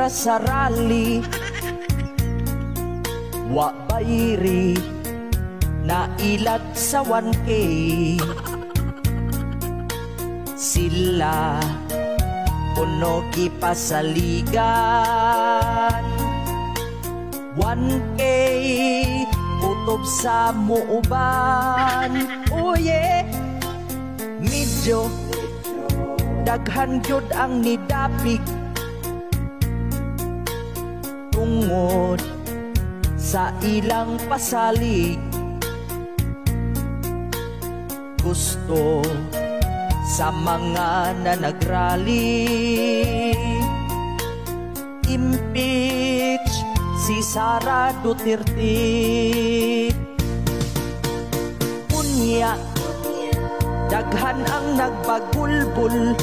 intra sa rally, wa bayri na ilat sa 1K. Sila puno gipasaligan, 1K utob sa muuban. Oh yeah, medyo daghan gyud ang nidapig tungod sa ilang pasalig. Gusto sa mga na nagrally, impeach si Sara Duterte. Unya daghan ang nagbagulbul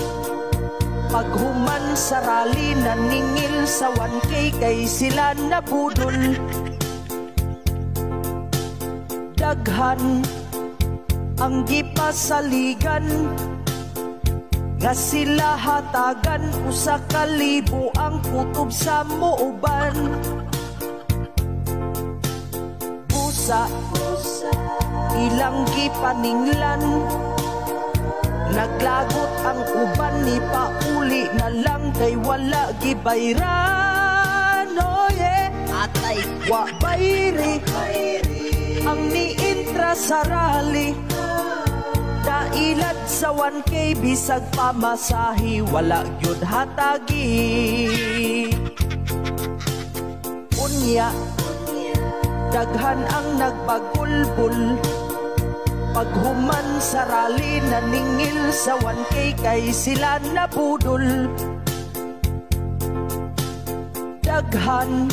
paghuman sa rally, naningil sa 1K kay sila nabudol. Daghan ang gipasaligan nga sila hatagan, usa ka libo ang kutob sa muuban. Busa ilang gipaninglan, naglagot ang uban, ni pauli na lang kay wala gibayran. Oh yeah, atay wa bayri ang niintra sa rally, dailat sa 1K bisag pamasahi, wala gyud hatagi. Unya daghan ang nagbagulbul paghuman sa rally, naningil sa 1K kay sila nabudol. Daghan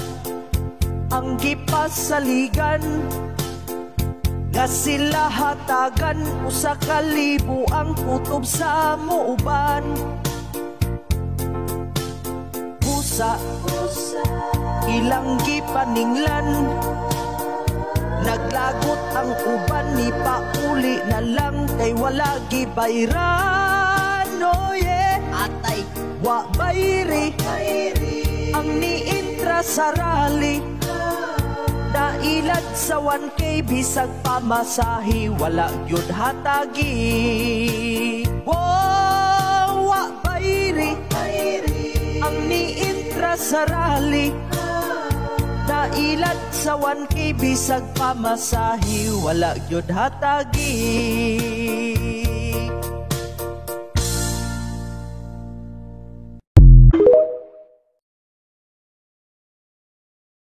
ang gipasaligan nga sila hatagan, usa ka libo ang kutob sa muuban. Busa ilang gipaninglan, naglagot ang uban, ni pauli na lang kay wala gibayran. Oh yeah, atay wa bayri ang niintra sa rally, dailat sa 1K bisag pamasahi, wala gyud hatagi. Wow, wa bayri ang niintra sa rally, dailat sa 1K bisag pamasahi, wala gyud hatagi.